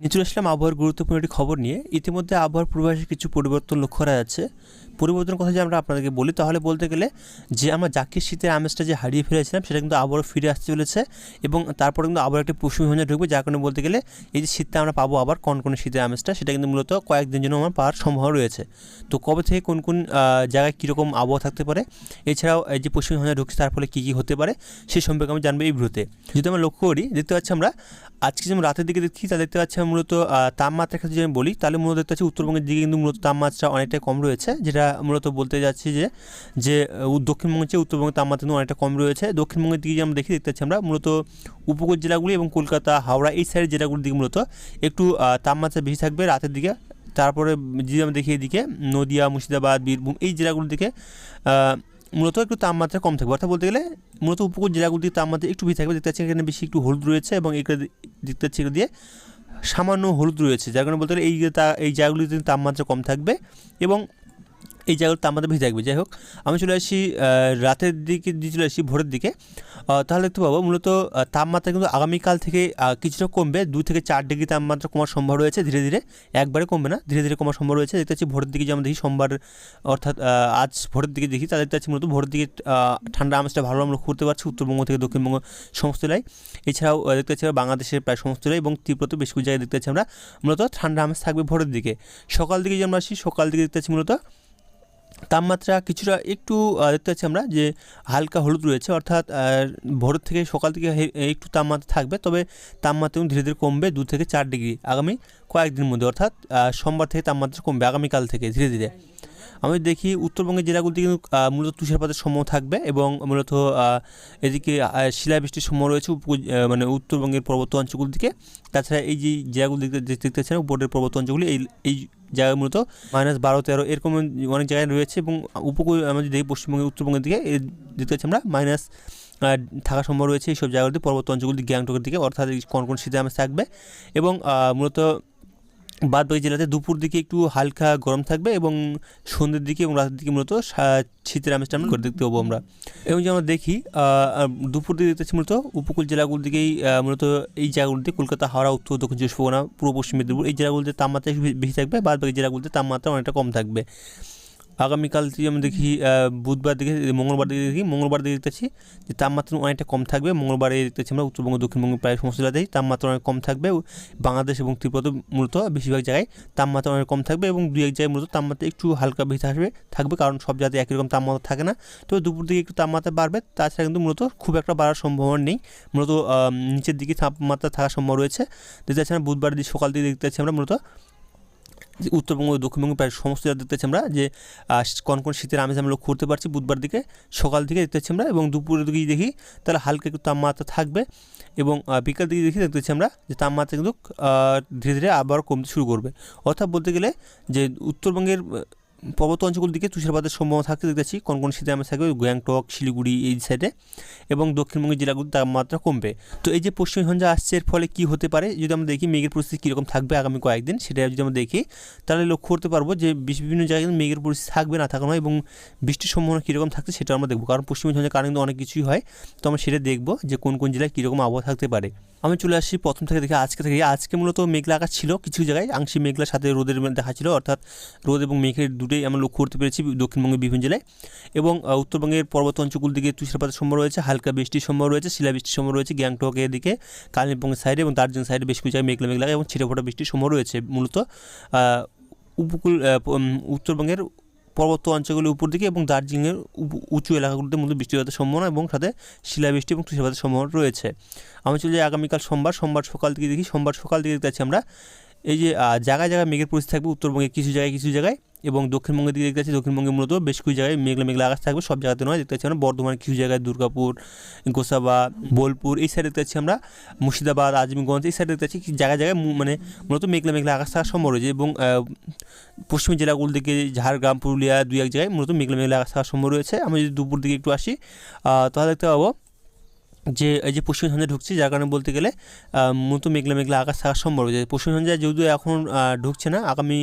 নিচে আসলাম আবহাওয়ার গুরুত্বপূর্ণ একটি খবর নিয়ে। ইতিমধ্যে আবহাওয়ার পূর্বাভাসে কিছু পরিবর্তন লক্ষ্য করা যাচ্ছে। পরিবর্তনের কথা যদি আমরা আপনাদেরকে বলি তাহলে বলতে গেলে যে আমরা জাকির শীতের আমেজটা যে হারিয়ে ফেলেছিলাম সেটা কিন্তু আবারও ফিরে আসতে চলেছে এবং তারপরে কিন্তু আবার একটি পশ্চিমী ঝঞ্ঝা ঢুকবে, যার কারণে বলতে গেলে এই যে শীতটা আমরা পাবো আবার কনকনে শীতের আমেজটা, সেটা কিন্তু মূলত কয়েকদিন জন্য আমার পাওয়ার সম্ভাবনা রয়েছে। তো কবে থেকে কোন কোন জায়গায় কীরকম আবহাওয়া থাকতে পারে, এছাড়াও এই যে পশ্চিমী ঝঞ্ঝা ঢুকছে তার ফলে কী কী হতে পারে সেই সম্পর্কে আমি জানবো এই ভিডিওতে। যদি আমরা লক্ষ্য করি দেখতে পাচ্ছি আমরা আজকে যেমন রাতের দিকে দেখছি তা দেখতে পাচ্ছি মূলত তাপমাত্রার ক্ষেত্রে যদি আমি বলি তাহলে মূলত দেখতে পাচ্ছি উত্তরবঙ্গের দিকে কিন্তু মূলত তাপমাত্রা অনেকটাই কম রয়েছে, যেটা মূলত বলতে যাচ্ছি যে দক্ষিণবঙ্গের চেয়ে উত্তরবঙ্গের তাপমাত্রা কিন্তু অনেকটা কম রয়েছে। দক্ষিণবঙ্গের দিকে আমরা দেখতে পাচ্ছি আমরা মূলত উপকূল জেলাগুলি এবং কলকাতা হাওড়া এই সাইডের জেলাগুলির দিকে মূলত একটু তাপমাত্রা বেশি থাকবে রাতের দিকে। তারপরে যদি আমরা দেখি এদিকে নদিয়া, মুর্শিদাবাদ, বীরভূম এই জেলাগুলির দিকে মূলত একটু তাপমাত্রা কম থাকবে, অর্থাৎ বলতে গেলে মূলত উপকূল জেলাগুলির তাপমাত্রা একটু বেশি থাকবে। দেখতে পাচ্ছি এখানে বেশি একটু হলুদ রয়েছে এবং এখানে দেখতে পাচ্ছি এগুলো দিয়ে সামান্য হলুদ রয়েছে, যার কারণে বলতে গেলে এই জায়গাগুলিতে তাপমাত্রা কম থাকবে এবং এই জায়গাগুলোর তাপমাত্রা বেশি থাকবে। যাই হোক, আমি চলে আসি রাতের দিকে দিয়ে চলে আসি ভোরের দিকে, তাহলে দেখতে পাবো মূলত তাপমাত্রা কিন্তু আগামীকাল থেকে কিছুটা কমবে, 2 থেকে 4 ডিগ্রি তাপমাত্রা কমার সম্ভব রয়েছে ধীরে ধীরে, একবারে কমবে না, ধীরে ধীরে কমার সম্ভব রয়েছে। দেখতে পাচ্ছি ভোরের দিকে যেমন দেখি সোমবার অর্থাৎ আজ ভোরের দিকে দেখি তাহলে দেখতে পাচ্ছি মূলত ভোরের দিকে ঠান্ডা আমেজটা ভালো আমরা করতে পারছি উত্তরবঙ্গ থেকে দক্ষিণবঙ্গ সমস্ত জেলায়। এছাড়াও দেখতে পাচ্ছি বাংলাদেশের প্রায় সমস্ত জেলায় এবং ত্রিপুরাতে বেশ কিছু জায়গায় দেখতে পাচ্ছি আমরা মূলত ঠান্ডা আমেজ থাকবে ভোরের দিকে। সকাল দিকে যেমন আসি সকাল দিকে দেখতে পাচ্ছি মূলত তাপমাত্রা কিছুটা একটু দেখতে পাচ্ছি আমরা যে হালকা হলুদ রয়েছে, অর্থাৎ ভোরের থেকে সকাল থেকে একটু তাপমাত্রা থাকবে, তবে তাপমাত্রা ধীরে ধীরে কমবে 2 থেকে 4 ডিগ্রি আগামী কয়েকদিনের মধ্যে, অর্থাৎ সোমবার থেকে তাপমাত্রা কমবে আগামীকাল থেকে ধীরে ধীরে। আমি দেখি উত্তরবঙ্গের জেলাগুলিতে কিন্তু মূলত তুষারপাতের সম্ভাবনা থাকবে এবং মূলত এদিকে শিলাবৃষ্টির সম্ভাবনা রয়েছে মানে উত্তরবঙ্গের পর্বত অঞ্চলগুলির দিকে। তাছাড়া এই যে জায়গাগুলি দেখতে পাচ্ছেন উপরের পর্বত অঞ্চলগুলি এই জায়গায় মূলত -12-13 এরকম অনেক জায়গায় রয়েছে এবং উপকূল আমরা যদি দেখি পশ্চিমবঙ্গের উত্তরবঙ্গের দিকে দেখতে পাচ্ছি আমরা মাইনাস থাকা সম্ভব রয়েছে এইসব জায়গাগুলিতে পর্বত অঞ্চলগুলি গ্যাংটকের দিকে, অর্থাৎ কনকন শীতের আমেজ থাকবে এবং মূলত বাদবাকি জেলাতে দুপুর দিকে একটু হালকা গরম থাকবে এবং সন্ধ্যের দিকে এবং রাতের দিকে মূলত শীতের আমেজটা আমরা করে দেখতে পাবো আমরা। এবং যে আমরা দেখি দুপুর দিকে দেখতেছি মূলত উপকূল জেলাগুলোর দিকেই মূলত এই জায়গাগুলিতে কলকাতা, হাওড়া, উত্তর দক্ষিণ চব্বিশ পরগনা, পূর্ব পশ্চিম মেদিনীপুর এই জেলাগুলিতে তাপমাত্রা একটু বেশি থাকবে, বাদবাকি জেলাগুলিতে তাপমাত্রা অনেকটা কম থাকবে। আগামীকাল থেকে আমি দেখি বুধবার দিকে মঙ্গলবার দিকে দেখতেছি যে তাপমাত্রা অনেকটা কম থাকবে। মঙ্গলবারে দেখতেছি আমরা উত্তরবঙ্গ দক্ষিণবঙ্গ প্রায় সমস্ত জেলাতেই তাপমাত্রা অনেক কম থাকবে। বাংলাদেশ এবং ত্রিপুরাতে মূলত বেশিরভাগ জায়গায় তাপমাত্রা অনেক কম থাকবে এবং 2-1 জায়গায় মূলত তাপমাত্রা একটু হালকা বেশি থাকবে, কারণ সব জায়গায় একই রকম তাপমাত্রা থাকে না। তো দুপুর দিকে একটু তাপমাত্রা বাড়বে, তাছাড়া কিন্তু মূলত খুব একটা বাড়ার সম্ভাবনা নেই, মূলত নিচের দিকে তাপমাত্রা থাকার সম্ভাবনা রয়েছে। দেখতে পাচ্ছি আমরা বুধবার দিন সকাল দিকে দেখতে পাচ্ছি আমরা মূলত উত্তরবঙ্গ দক্ষিণবঙ্গ প্রায় সমস্ত জায়গা দেখতে পাচ্ছি আমরা যে কনকন শীতের আমেজ আমরা লক্ষ্য করতে পারছি বুধবার দিকে সকাল দিকে দেখতে পাচ্ছি আমরা, এবং দুপুরের দিকে দেখি তাহলে হালকা একটু তাপমাত্রা থাকবে এবং বিকাল দিকে দেখতে পাচ্ছি আমরা যে তাপমাত্রা কিন্তু ধীরে ধীরে আবার কমতে শুরু করবে। অর্থাৎ বলতে গেলে যে উত্তরবঙ্গের পর্বত অঞ্চলগুলির দিকে তুষারপাতের সম্ভাবনা থাকতে দেখতে পাচ্ছি, কনকন শীতের আমেজ থাকবে গ্যাংটক, শিলিগুড়ি এই সাইডে, এবং দক্ষিণবঙ্গের জেলাগুলির তাপমাত্রা কমবে। তো এই যে পশ্চিমী ঝঞ্ঝা আসছে এর ফলে কী হতে পারে যদি আমরা দেখি মেঘের পরিস্থিতি কীরকম থাকবে আগামী কয়েকদিন, সেটা যদি আমরা দেখি তাহলে লক্ষ্য করতে পারবো যে বিভিন্ন জায়গায় মেঘের পরিস্থিতি থাকবে না থাকা নয়, এবং বৃষ্টির সম্ভাবনা কীরকম থাকছে সেটা আমরা দেখবো, কারণ পশ্চিমী ঝঞ্ঝার কারণে কিন্তু অনেক কিছুই হয়। তো আমরা সেটা দেখবো যে কোন কোন জেলায় কীরকম আবহাওয়া থাকতে পারে। আমি চলে আসি প্রথম থেকে দেখি আজকে মূলত মেঘলা আকাশ ছিল, কিছু জায়গায় আংশিক মেঘলার সাথে রোদের দেখা ছিল, অর্থাৎ রোদ এবং মেঘের দুটোই আমরা লক্ষ্য করতে পেরেছি দক্ষিণবঙ্গের বিভিন্ন জেলায়। এবং উত্তরবঙ্গের পর্বত অঞ্চলগুলির দিকে তুষারপাতের সম্ভাবনা রয়েছে, হালকা বৃষ্টির সম্ভাবনা রয়েছে, শিলাবৃষ্টির সম্ভাবনা রয়েছে গ্যাংটকের দিকে, কালিম্পংয়ের সাইডে এবং দার্জিলিং সাইডে বেশ কিছু জায়গায় মেঘলা এবং ছিটেফোঁটা বৃষ্টির সম্ভাবনা রয়েছে। মূলত উপকূল উত্তরবঙ্গের পর্বত অঞ্চলগুলির উপর দিকে এবং দার্জিলিংয়ের উঁচু এলাকাগুলিতে মূলত বৃষ্টিপাতের সম্ভাবনা এবং সাথে শিলাবৃষ্টি এবং তুষারপাতের সম্ভাবনা রয়েছে। আমি চলে যাই আগামীকাল সোমবার সকাল দিকে দেখি, সোমবার সকাল দিকে দেখতে পাচ্ছি আমরা এই যে জায়গায় জায়গায় মেঘের পরিস্থিতি থাকবে উত্তরবঙ্গে কিছু জায়গায় এবং দক্ষিণবঙ্গের দিকে দেখতে পাচ্ছি দক্ষিণবঙ্গে মূলত বেশ কিছু জায়গায় মেঘলা আকাশ থাকবে, সব জায়গাতে নয়। দেখতে পাচ্ছি আমরা বর্ধমানের কিছু জায়গায়, দুর্গাপুর, গোসাবা, বোলপুর এই সাইডে দেখতে পাচ্ছি আমরা, মুর্শিদাবাদ, আজমিগঞ্জ এই সাইডে দেখতে পাচ্ছি জায়গায় মানে মূলত মেঘলা আকাশ থাকার সম্ভব রয়েছে, এবং পশ্চিমী জেলাগুলোর দিকে ঝাড়গ্রাম, পুরুলিয়া 2-1 জায়গায় মূলত মেঘলা আকাশ থাকার সম্ভব রয়েছে। আমি যদি দুপুর দিকে একটু আসি তাহলে দেখতে পাবো যে এই যে পশ্চিম ঝঞ্ঝা ঢুকছে, যার কারণে বলতে গেলে মূলত মেঘলা আকাশ থাকার সম্ভব রয়েছে। পশ্চিম ঝঞ্ঝা যেহেতু এখন ঢুকছে না, আগামী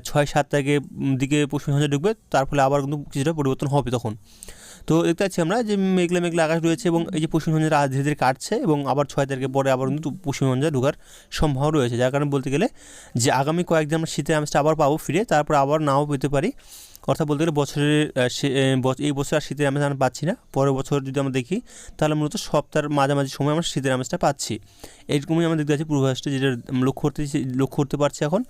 6-7 তারিখের দিকে পশ্চিম ঝঞ্ঝা ঢুকবে, তার ফলে আবার কিন্তু কিছুটা পরিবর্তন হবে তখন। তো দেখতে পাচ্ছি আমরা যে মেঘলা মেঘলা আকাশ রয়েছে এবং এই যে পশ্চিমবঙ্গের আজ ধীরে ধীরে কাটছে এবং আবার 6 তারিখের পরে আবার কিন্তু পশ্চিমবঙ্গে ঢোকার সম্ভাবনা রয়েছে, যার কারণে বলতে গেলে যে আগামী কয়েকদিন আমরা শীতের আমেজটা আবার পাবো ফিরে, তারপর আবার নাও পেতে পারি। অর্থাৎ বলতে গেলে বছরের এই বছর আর শীতের আমেজ আমরা পাচ্ছি না, পরের বছর যদি আমরা দেখি তাহলে মূলত সপ্তাহের মাঝামাঝি সময় আমরা শীতের আমেজটা পাচ্ছি। এইরকমই আমরা দেখতে পাচ্ছি পূর্বাভাসটা, যেটা লক্ষ্য করতে পারছি এখন।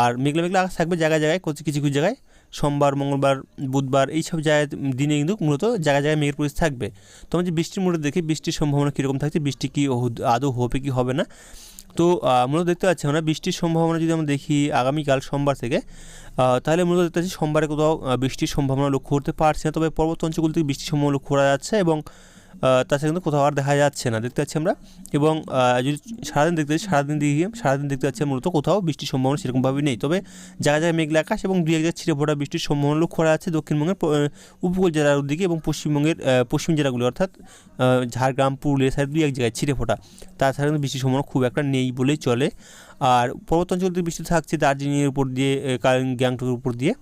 আর মেঘলা মেঘলা আকাশ থাকবে জায়গায় জায়গায়, কিছু কিছু জায়গায় সোমবার, মঙ্গলবার, বুধবার এইসব জায়গায় দিনে কিন্তু মূলত জায়গায় জায়গায় মেঘের পরিস্থিতি থাকবে। তো আমরা যে বৃষ্টির মূলত দেখি বৃষ্টির সম্ভাবনা কীরকম থাকছে, বৃষ্টি কি আদৌ হবে কি হবে না। তো মূলত দেখতে পাচ্ছি আমরা বৃষ্টির সম্ভাবনা যদি আমরা দেখি আগামীকাল সোমবার থেকে, তাহলে মূলত দেখতে পাচ্ছি সোমবারে কোথাও বৃষ্টির সম্ভাবনা লক্ষ্য করতে পারছি না, তবে পর্বত অঞ্চলগুলো থেকে বৃষ্টির সম্ভাবনা লক্ষ্য করা যাচ্ছে এবং তাছাড়া কিন্তু কোথাও আর দেখা যাচ্ছে না দেখতে পাচ্ছি আমরা। এবং যদি সারাদিন দেখতে পাচ্ছি মূলত কোথাও বৃষ্টির সম্ভাবনা সেরকমভাবে নেই, তবে জায়গায় জায়গায় মেঘলা আকাশ এবং দুই এক জায়গায় ছিটে ফোটা বৃষ্টির সম্ভাবনা লক্ষ্য করা যাচ্ছে দক্ষিণবঙ্গের উপকূল জেলার দিকে এবং পশ্চিমবঙ্গের পশ্চিম জেলাগুলি অর্থাৎ ঝাড়গ্রাম, পুরুলিয়া সাইড দুই এক জায়গায় ছিটে ফোটা, তাছাড়া কিন্তু বৃষ্টির সম্ভাবনা খুব একটা নেই বলেই চলে। আর পর্বতাঞ্চল থেকে বৃষ্টি থাকছে দার্জিলিংয়ের উপর দিয়ে, গ্যাংটকের উপর দিয়ে,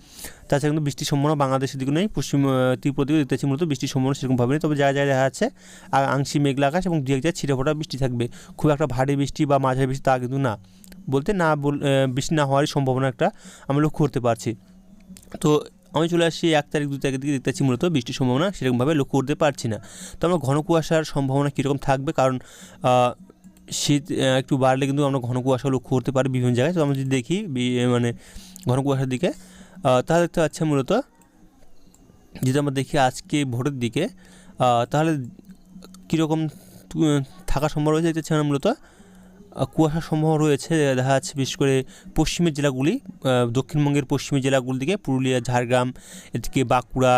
তাছাড়া কিন্তু বৃষ্টির সম্ভাবনা বাংলাদেশের দিকে নেই, পশ্চিম ত্রিপুরা দিকে দেখতে পাচ্ছি মূলত বৃষ্টির সম্ভাবনা সেরকমভাবে নেই, তবে জায়গায় জায়গায় দেখা যাচ্ছে আর আংশিক মেঘলা আকাশ এবং দু এক জায়গায় ছিটে ফোটা বৃষ্টি থাকবে। খুব একটা ভারী বৃষ্টি বা মাঝারি বৃষ্টি তা কিন্তু না, বৃষ্টি না হওয়ারই সম্ভাবনা একটা আমরা লক্ষ্য করতে পারছি। তো আমি চলে আসছি 1 তারিখ 2 তারিখের দিকে দেখতে পাচ্ছি মূলত বৃষ্টির সম্ভাবনা সেরকমভাবে লক্ষ্য করতে পারছি না। তো আমরা ঘন কুয়াশার সম্ভাবনা কীরকম থাকবে, কারণ শীত একটু বাড়লে কিন্তু আমরা ঘন কুয়াশা লক্ষ্য করতে পারি বিভিন্ন জায়গায়। তো আমরা যদি দেখি মানে ঘন কুয়াশার দিকে, তাহলে দেখতে পাচ্ছি মূলত যদি আমরা দেখি আজকে ভোরের দিকে, তাহলে কীরকম থাকার সম্ভব রয়েছে দেখতে পাচ্ছি মূলত কুয়াশার সম্ভাবনা রয়েছে দেখা যাচ্ছে বিশেষ করে পশ্চিমের জেলাগুলি, দক্ষিণবঙ্গের পশ্চিমের জেলাগুলির দিকে, পুরুলিয়া, ঝাড়গ্রাম, এদিকে বাঁকুড়া,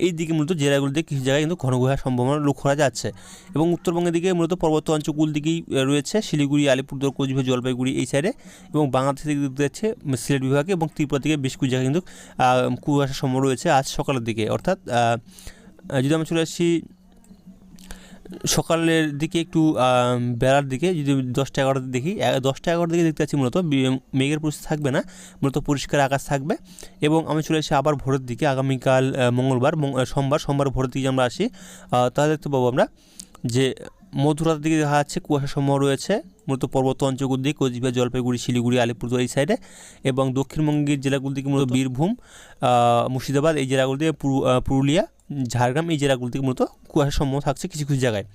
এই দিকে মূলত জেলাগুলিতে কিছু জায়গায় কিন্তু ঘন কুয়াশার সম্ভাবনা লক্ষ্য করা যাচ্ছে। এবং উত্তরবঙ্গের দিকে মূলত পর্বত অঞ্চলগুলির দিকেই রয়েছে শিলিগুড়ি, আলিপুরদুয়ার, কোচবিহার, জলপাইগুড়ি এই সাইডে, এবং বাংলাদেশের দিকে দেখতে যাচ্ছে সিলেট বিভাগে এবং ত্রিপুরা থেকে বেশ কিছু জায়গায় কিন্তু কুয়াশার সম্ভাবনা রয়েছে আজ সকালের দিকে। অর্থাৎ যদি আমরা চলে আসি সকালের দিকে একটু বেলার দিকে, যদি 10টা 11টার দিকে দেখি, 10টা 11টার দিকে দেখতে পাচ্ছি মূলত মেঘের পরিস্থিতি থাকবে না, মূলত পরিষ্কার আকাশ থাকবে। এবং আমি চলে আসি আবার ভোরের দিকে আগামীকাল সোমবার ভোরের দিকে আমরা আসি, তাহলে দেখতে পাবো আমরা যে মধ্যরাতের দিকে দেখা যাচ্ছে কুয়াশার সম্ভাবনা রয়েছে মূলত পর্বত অঞ্চলগুলির দিকে, কোচবিহার, জলপাইগুড়ি, শিলিগুড়ি, আলিপুরদুয়ার এই সাইডে, এবং দক্ষিণবঙ্গের জেলাগুলির দিকে মূলত বীরভূম, মুর্শিদাবাদ এই জেলাগুলি দিকে, পুরুলিয়া, ঝাড়গ্রাম এই জেলাগুলি থেকে মূলত কুয়াশার সম্ভাবনা থাকছে কিছু কিছু জায়গায়,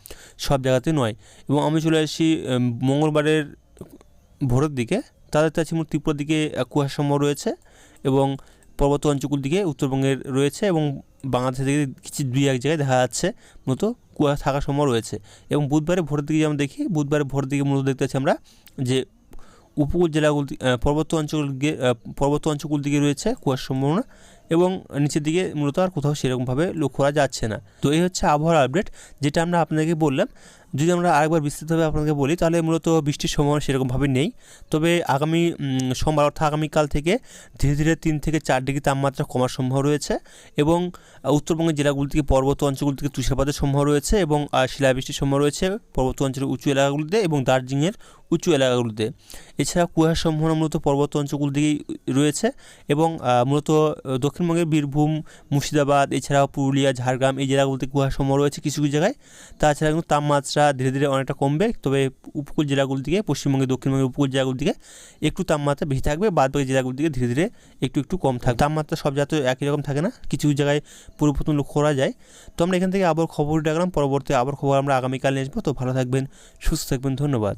সব জায়গাতে নয়। এবং আমি চলে আসি মঙ্গলবারের ভোরের দিকে, তাদের কাছে মূলত ত্রিপুরার দিকে কুয়াশার সম্ভাবনা রয়েছে এবং পর্বত অঞ্চলগুলির দিকে উত্তরবঙ্গের রয়েছে এবং বাংলাদেশের দিকে কিছু দুই এক জায়গায় দেখা যাচ্ছে মূলত কুয়াশা থাকার সম্ভাবনা রয়েছে। এবং বুধবারে ভোরের দিকে যেমন দেখি, বুধবারে ভোরের দিকে মূলত দেখতে পাচ্ছি আমরা যে উপকূল জেলাগুলি, পর্বত অঞ্চলগুলির দিকে রয়েছে কুয়াশার সম্ভাবনা এবং নিচের দিকে মূলত আর কোথাও সেরকমভাবে লক্ষ্য করা যাচ্ছে না। তো এই হচ্ছে আবহাওয়ার আপডেট যেটা আমরা আপনাদেরকে বললাম। যদি আমরা আরেকবার বিস্তৃতভাবে আপনাদেরকে বলি তাহলে মূলত বৃষ্টির সম্ভাবনা সেরকমভাবে নেই, তবে আগামী সোমবার অর্থাৎ আগামীকাল থেকে ধীরে ধীরে 3 থেকে 4 ডিগ্রি তাপমাত্রা কমার সম্ভাবনা রয়েছে এবং উত্তরবঙ্গের জেলাগুলি থেকে, পর্বত অঞ্চলগুলি থেকে তুষারপাতের সম্ভাবনা রয়েছে এবং শিলাবৃষ্টির সম্ভাবনা রয়েছে পর্বত অঞ্চলের উঁচু এলাকাগুলিতে এবং দার্জিলিংয়ের উঁচু এলাকাগুলিতে। এছাড়া কুয়াশার সম্ভাবনা মূলত পর্বত অঞ্চলগুলির দিকেই রয়েছে এবং মূলত দক্ষিণবঙ্গের বীরভূম, মুর্শিদাবাদ, এছাড়াও পুরুলিয়া, ঝাড়গ্রাম এই জেলাগুলিতে কুয়াশার সম্ভাবনা রয়েছে কিছু কিছু জায়গায়। তাছাড়া কিন্তু তাপমাত্রা ধীরে ধীরে অনেকটা কমবে, তবে উপকূল জেলাগুলির দিকে, পশ্চিমবঙ্গের দক্ষিণবঙ্গের উপকূল জেলাগুলির দিকে একটু তাপমাত্রা বেশি থাকবে, বাদবাকি জেলাগুলির দিকে ধীরে ধীরে একটু একটু কম থাকবে। তাপমাত্রা সব জায়গায় একই রকম থাকে না, কিছু জায়গায় পরিবর্তন লক্ষ্য করা যায়। তো আমরা এখান থেকে আবার খবর রাখলাম, পরবর্তী আবার খবর আমরা আগামীকাল নিয়ে আসবো। তো ভালো থাকবেন, সুস্থ থাকবেন, ধন্যবাদ।